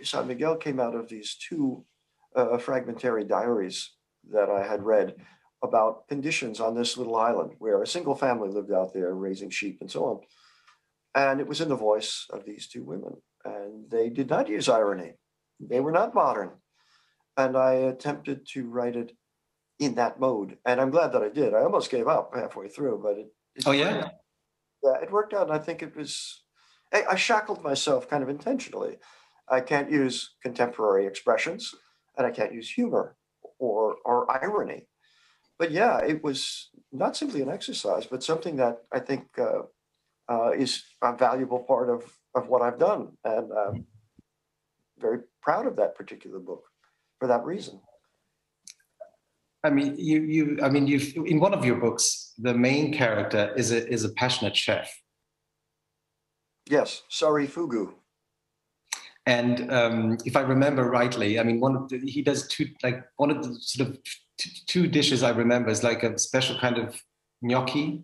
San Miguel came out of these two fragmentary diaries that I had read about conditions on this little island where a single family lived out there raising sheep and so on. And it was in the voice of these two women. And they did not use irony. They were not modern. And I attempted to write it in that mode. And I'm glad that I did. I almost gave up halfway through, but Oh, yeah? Yeah, it worked out. And I think it was, I shackled myself kind of intentionally. I can't use contemporary expressions and I can't use humor or irony. But yeah, it was not simply an exercise, but something that I think is a valuable part of what I've done. And I'm very proud of that particular book for that reason. I mean, you've in one of your books, the main character is a passionate chef. Yes, sorry, Fugu. And if I remember rightly, I mean, he does one of the sort of two dishes I remember is like a special kind of gnocchi.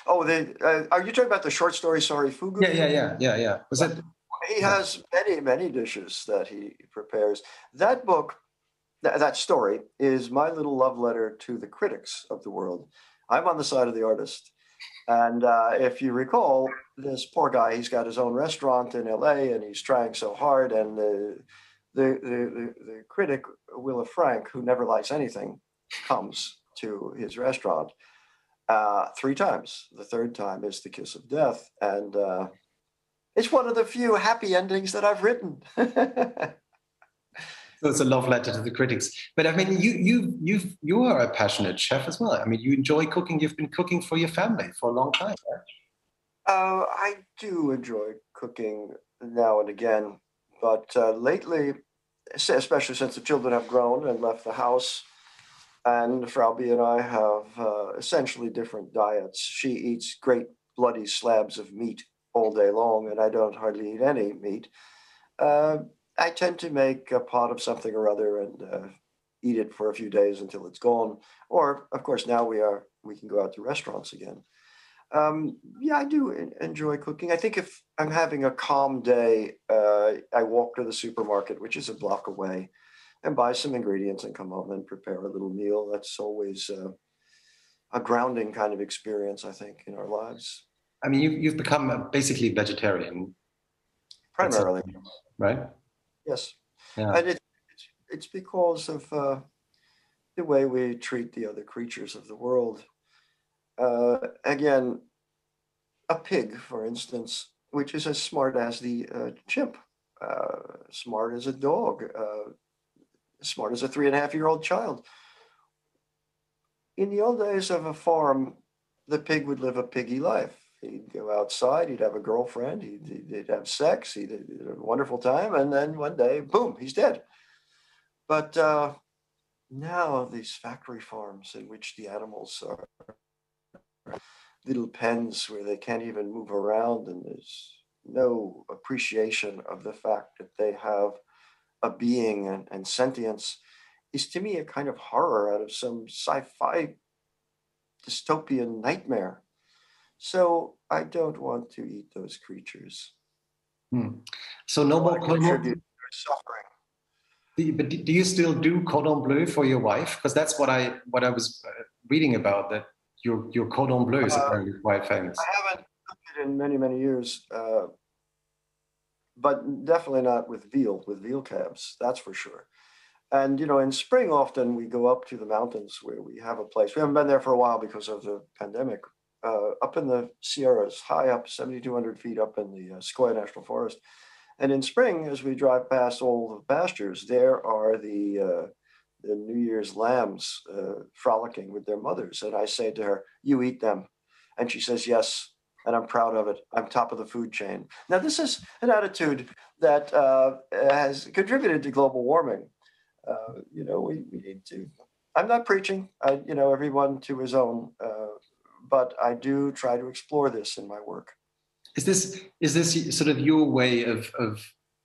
Oh, are you talking about the short story Sorry Fugu? Yeah. Was it? He has many dishes that he prepares. That book, that story is my little love letter to the critics of the world. I'm on the side of the artist. And if you recall, this poor guy, he's got his own restaurant in LA and he's trying so hard. And the critic, Willa Frank, who never likes anything, comes to his restaurant 3 times. The 3rd time is the kiss of death. And it's one of the few happy endings that I've written. So it's a love letter to the critics. But I mean, you are a passionate chef as well. I mean, you enjoy cooking. You've been cooking for your family for a long time, right? I do enjoy cooking now and again, but lately, especially since the children have grown and left the house, and Frau B and I have essentially different diets. She eats great bloody slabs of meat all day long, and I don't hardly eat any meat. I tend to make a pot of something or other and eat it for a few days until it's gone. Or, of course, now we can go out to restaurants again. Yeah, I do enjoy cooking. I think if I'm having a calm day, I walk to the supermarket, which is a block away, and buy some ingredients and come home and prepare a little meal. That's always a grounding kind of experience, I think, in our lives. I mean, you've become basically vegetarian. Primarily. Right? Yes. Yeah. And it's because of the way we treat the other creatures of the world. Again, a pig, for instance, which is as smart as the chimp, smart as a dog, smart as a 3.5-year-old child. In the old days of a farm, the pig would live a piggy life. He'd go outside, he'd have a girlfriend, he'd have sex, he'd have a wonderful time, and then one day, boom, he's dead. But now these factory farms in which the animals are little pens where they can't even move around, and there's no appreciation of the fact that they have a being and sentience, is to me a kind of horror out of some sci-fi dystopian nightmare. So I don't want to eat those creatures. So no more contribute to suffering. But do you still do cordon bleu for your wife? Because that's what I was reading about, that your cordon bleu is apparently quite famous. I haven't cooked it in many years, but definitely not with veal calves, that's for sure. And, you know, in spring, often we go up to the mountains where we have a place. We haven't been there for a while because of the pandemic. Up in the Sierras, high up, 7,200 feet up in the Sequoia National Forest. And in spring, as we drive past all the pastures, there are the New Year's lambs frolicking with their mothers. And I say to her, "You eat them." And she says, "Yes, and I'm proud of it. I'm top of the food chain." Now, this is an attitude that has contributed to global warming. You know, we need to, I'm not preaching, you know, everyone to his own, but I do try to explore this in my work. Is this sort of your way of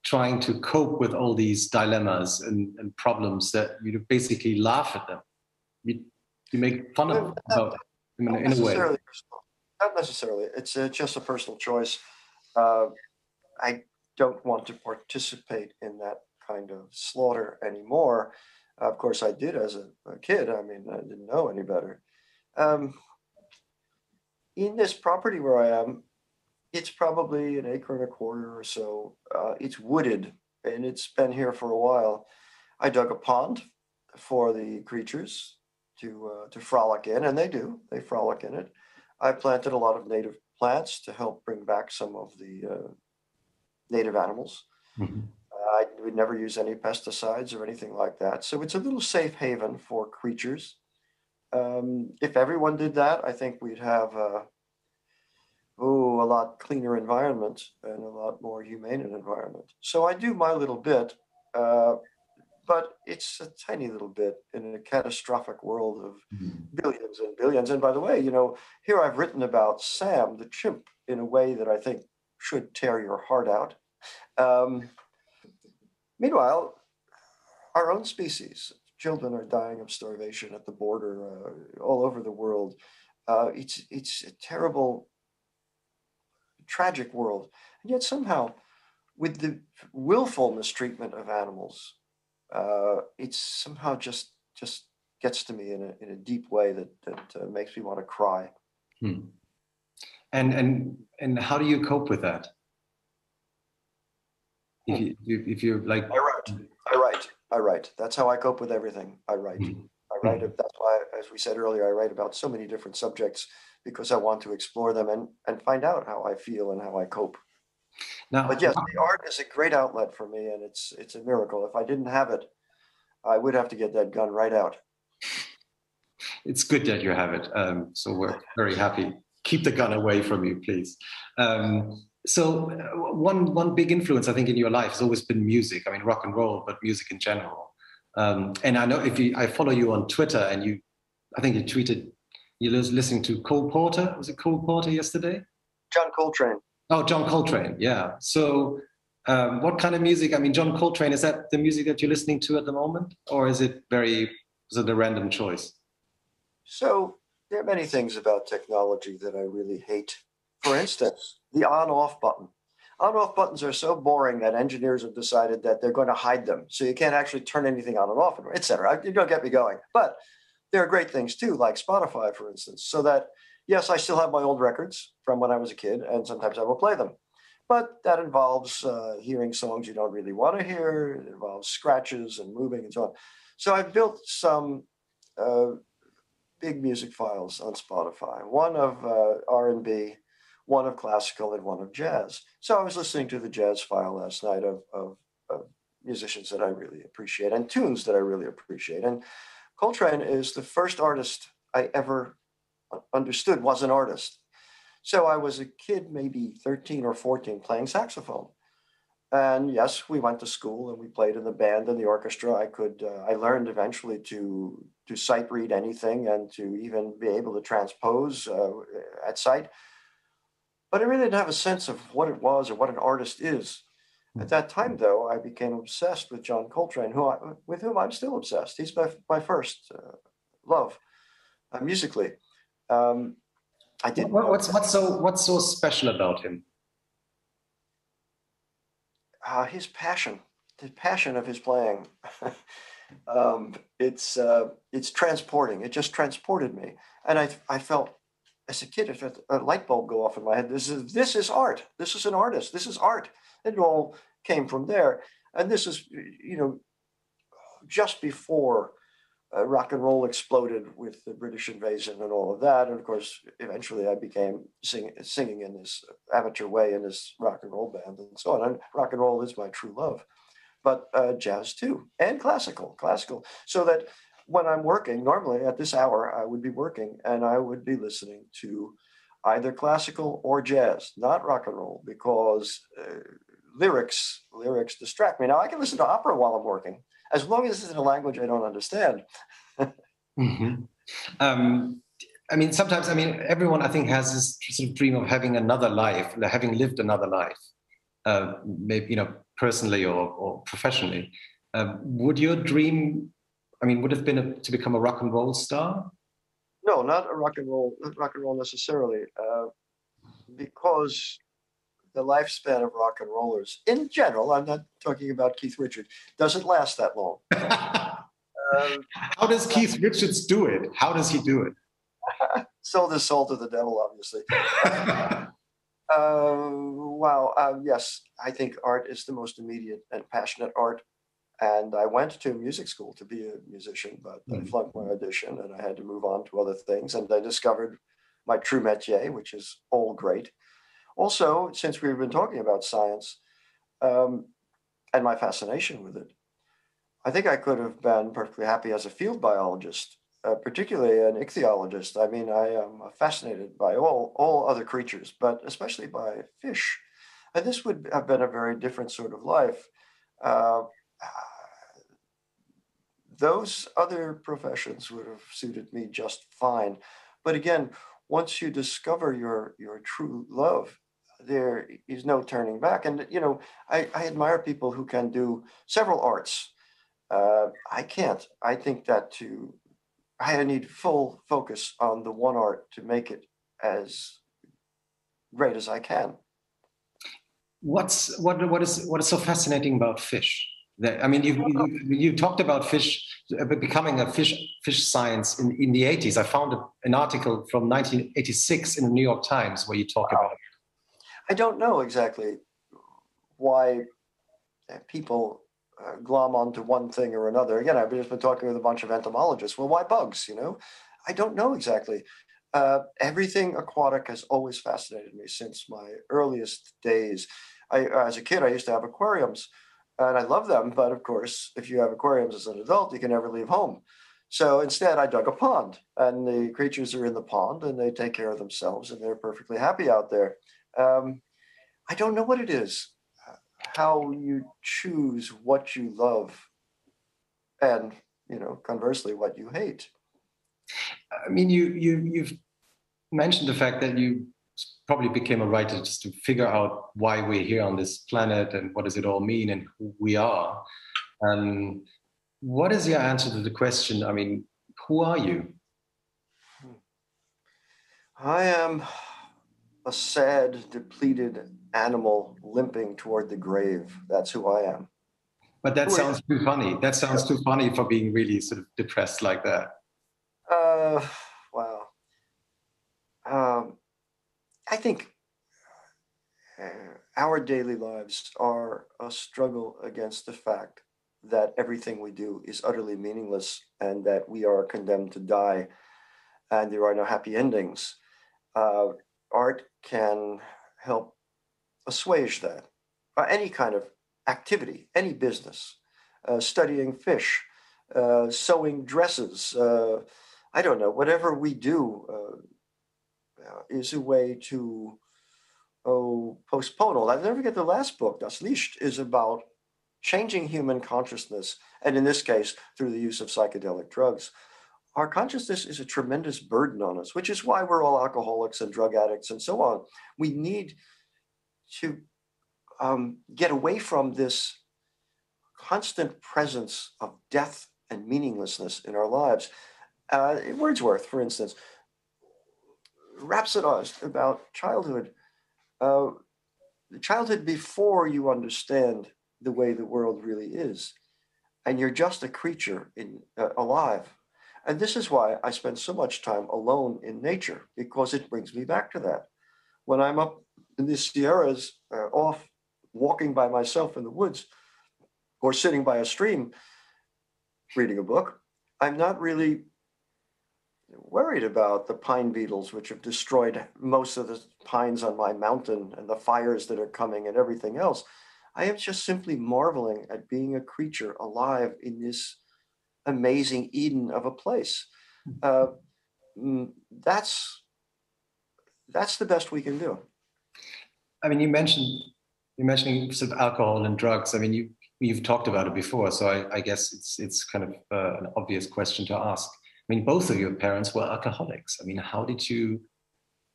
trying to cope with all these dilemmas and problems, that you basically laugh at them? You make fun of them in a way? Not necessarily. It's just a personal choice. I don't want to participate in that kind of slaughter anymore. Of course, I did as a kid. I mean, I didn't know any better. In this property where I am, it's probably 1.25 acres or so. It's wooded, and it's been here for a while. I dug a pond for the creatures to frolic in, and they do. They frolic in it. I planted a lot of native plants to help bring back some of the native animals. Mm-hmm. I would never use any pesticides or anything like that. So it's a little safe haven for creatures. If everyone did that, I think we'd have a lot cleaner environment and a lot more humane environment. So I do my little bit, but it's a tiny little bit in a catastrophic world of billions and billions. And by the way, here I've written about Sam, the chimp, in a way that I think should tear your heart out. Meanwhile, our own species, children are dying of starvation at the border all over the world. It's a terrible, tragic world. And yet somehow, with the willful mistreatment of animals, it's somehow just gets to me in a deep way that makes me want to cry. And how do you cope with that? If you're like, I write. That's how I cope with everything. I write. I write. That's why, as we said earlier, I write about so many different subjects, because I want to explore them and find out how I feel and how I cope. Now, but yes, the art is a great outlet for me, and it's a miracle. If I didn't have it, I would have to get that gun right out. It's good that you have it. So we're very happy. Keep the gun away from you, please. So one big influence, I think, in your life has always been music. I mean, rock and roll, but music in general. And I know I follow you on Twitter, and I think you tweeted you were listening to Cole Porter. Was it Cole Porter yesterday? John Coltrane. Oh, John Coltrane. Yeah. So what kind of music? I mean, John Coltrane, is that the music that you're listening to at the moment, or is it a random choice? So there are many things about technology that I really hate. For instance, the on-off button. On-off buttons are so boring that engineers have decided that they're going to hide them, so you can't actually turn anything on and off, etc. You don't get me going. But there are great things too, like Spotify, for instance, so that, yes, I still have my old records from when I was a kid, and sometimes I will play them. But that involves hearing songs you don't really want to hear. It involves scratches and moving and so on. So I've built some big music files on Spotify, one of R&B, one of classical, and one of jazz. So I was listening to the jazz file last night of musicians that I really appreciate and tunes that I really appreciate. And Coltrane is the first artist I ever understood was an artist. So I was a kid, maybe 13 or 14, playing saxophone. And yes, we went to school and we played in the band and the orchestra. I learned eventually to sight read anything and to even be able to transpose at sight. But I really didn't have a sense of what it was or what an artist is. At that time, though, I became obsessed with John Coltrane, with whom I'm still obsessed. He's my first love musically. I didn't. What's so special about him? His passion, the passion of his playing. It's transporting. It just transported me, and I felt. As a kid, if a light bulb go off in my head, this is art. This is an artist. This is art. It all came from there. And this is, just before rock and roll exploded with the British invasion and all of that. And of course, eventually I became singing in this amateur way in this rock and roll band and so on. And rock and roll is my true love, but jazz too, and classical. So that when I'm working, normally at this hour, I would be working and I would be listening to either classical or jazz, not rock and roll, because lyrics distract me. Now, I can listen to opera while I'm working, as long as it's in a language I don't understand. Mm-hmm. I mean, sometimes, everyone, I think, has this sort of dream of having another life, having lived another life, maybe, personally or professionally. Would your dream, would have been to become a rock and roll star? No, not rock and roll necessarily, because the lifespan of rock and rollers, in general, I'm not talking about Keith Richards, doesn't last that long. How does Keith Richards do it? How does he do it? Sold his soul to the devil, obviously. Yes, I think art is the most immediate and passionate art. And I went to music school to be a musician, but I flunked my audition and I had to move on to other things. And I discovered my true métier, which is all great. Also, since we've been talking about science and my fascination with it, I think I could have been perfectly happy as a field biologist, particularly an ichthyologist. I mean, I am fascinated by all other creatures, but especially by fish. And this would have been a very different sort of life. Those other professions would have suited me just fine. But again, once you discover your true love, there is no turning back. And, you know, I admire people who can do several arts. I can't. I think that I need full focus on the one art to make it as great as I can. What is so fascinating about fish? I mean, you talked about fish becoming a fish science in the 80s. I found an article from 1986 in the New York Times where you talk about it. I don't know exactly why people glom onto one thing or another. Again, I've just been talking with a bunch of entomologists. Well, why bugs? You know, I don't know exactly. Everything aquatic has always fascinated me since my earliest days. As a kid, I used to have aquariums. And I love them, but of course, if you have aquariums as an adult, you can never leave home. So instead, I dug a pond, and the creatures are in the pond, and they take care of themselves, and they're perfectly happy out there. I don't know what it is, how you choose what you love, and you know, conversely, what you hate. I mean, you've mentioned the fact that you probably became a writer just to figure out why we're here on this planet and what does it all mean and who we are. What is your answer to the question? I mean, who are you? I am a sad, depleted animal limping toward the grave. That's who I am. But that sounds too funny. That sounds too funny for being really sort of depressed like that. Wow. I think our daily lives are a struggle against the fact that everything we do is utterly meaningless and that we are condemned to die and there are no happy endings. Art can help assuage that. Any kind of activity, any business, studying fish, sewing dresses, I don't know, whatever we do is a way to postpone all that. Never forget the last book, Das Licht, is about changing human consciousness, and in this case, through the use of psychedelic drugs. Our consciousness is a tremendous burden on us, which is why we're all alcoholics and drug addicts and so on. We need to get away from this constant presence of death and meaninglessness in our lives. Wordsworth, for instance, rhapsodized about childhood. Childhood before you understand the way the world really is, and you're just a creature alive. And this is why I spend so much time alone in nature, because it brings me back to that. When I'm up in the Sierras, off walking by myself in the woods, or sitting by a stream reading a book, I'm not really worried about the pine beetles, which have destroyed most of the pines on my mountain and the fires that are coming and everything else. I am just simply marveling at being a creature alive in this amazing Eden of a place. That's the best we can do. I mean, you're mentioning sort of alcohol and drugs. I mean, you've talked about it before, so I guess it's kind of an obvious question to ask. I mean, both of your parents were alcoholics. I mean, how did you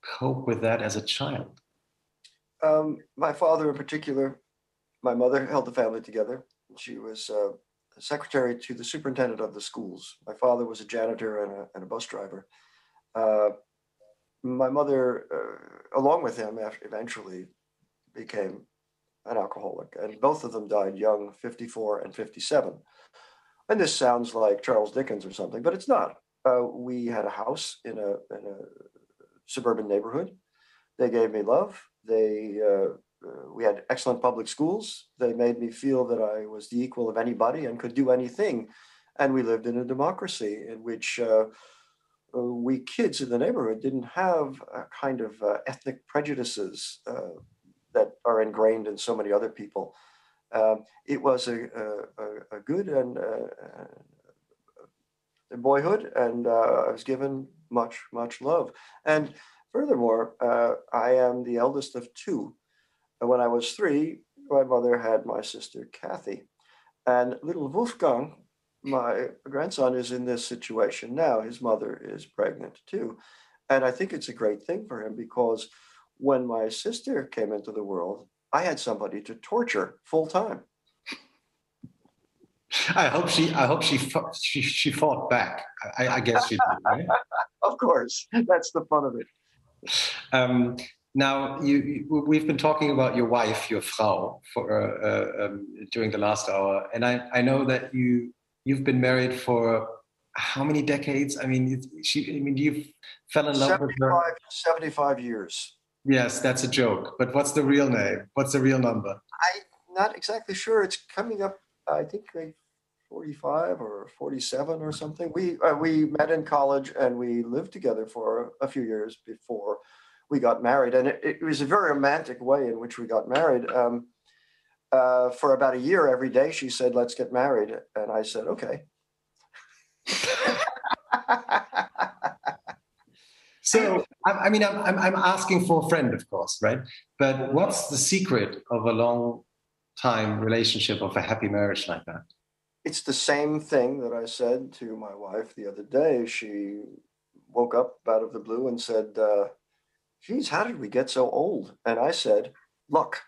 cope with that as a child? My father in particular, my mother held the family together. She was secretary to the superintendent of the schools. My father was a janitor and a bus driver. My mother, along with him, eventually became an alcoholic, and both of them died young, 54 and 57. And this sounds like Charles Dickens or something, but it's not. We had a house in a suburban neighborhood. They gave me love. We had excellent public schools. They made me feel that I was the equal of anybody and could do anything. And we lived in a democracy in which we kids in the neighborhood didn't have a kind of ethnic prejudices that are ingrained in so many other people. It was a good and boyhood, and I was given much love. And furthermore, I am the eldest of two. And when I was 3, my mother had my sister Kathy, and little Wolfgang, my grandson, is in this situation now. His mother is pregnant too. And I think it's a great thing for him, because when my sister came into the world, I had somebody to torture full time. I hope she fought back. I guess she did, right? Of course, that's the fun of it. Now, we've been talking about your wife, your Frau, during the last hour, and I know that you've been married for how many decades? I mean, you fell in love with her. 75 years. Yes, that's a joke. But what's the real name? What's the real number? I'm not exactly sure. It's coming up, I think, like 45 or 47 or something. We met in college, and we lived together for a few years before we got married. And it was a very romantic way in which we got married. For about a year, every day she said, "Let's get married." And I said, "Okay." So, I'm asking for a friend, of course, right? But what's the secret of a long time relationship, of a happy marriage like that? It's the same thing that I said to my wife the other day. She woke up out of the blue and said, "Geez, how did we get so old?" And I said, "Luck."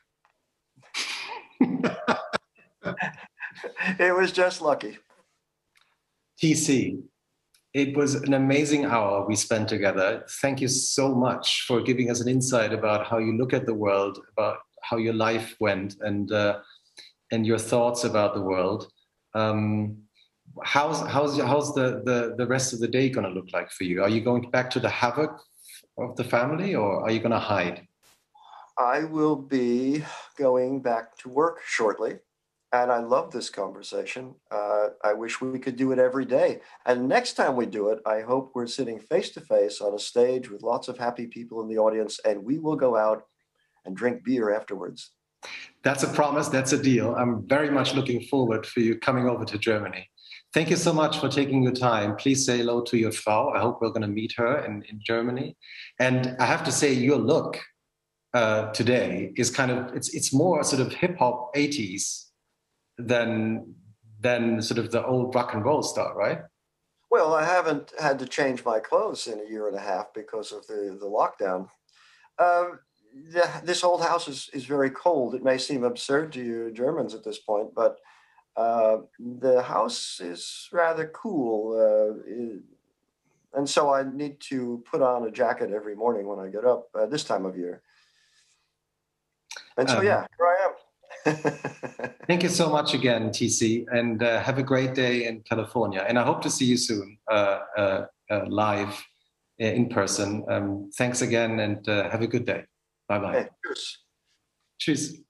It was just lucky. TC, it was an amazing hour we spent together. Thank you so much for giving us an insight about how you look at the world, about how your life went, and your thoughts about the world. How's the rest of the day going to look like for you? Are you going back to the havoc of the family, or are you going to hide? I will be going back to work shortly, and I love this conversation. I wish we could do it every day. And next time we do it, I hope we're sitting face to face on a stage with lots of happy people in the audience, and we will go out and drink beer afterwards. That's a promise. That's a deal. I'm very much looking forward for you coming over to Germany. Thank you so much for taking your time. Please say hello to your Frau. I hope we're going to meet her in Germany. And I have to say, your look today is kind of, it's more sort of hip hop 80s than sort of the old rock and roll star, right? Well, I haven't had to change my clothes in a year and a half because of the lockdown. This old house is very cold. It may seem absurd to you Germans at this point, but the house is rather cool. And so I need to put on a jacket every morning when I get up this time of year. And so, yeah, here I am. Thank you so much again, TC, and have a great day in California. And I hope to see you soon live in person. Thanks again, and have a good day. Bye-bye. Hey, cheers. Tschüss.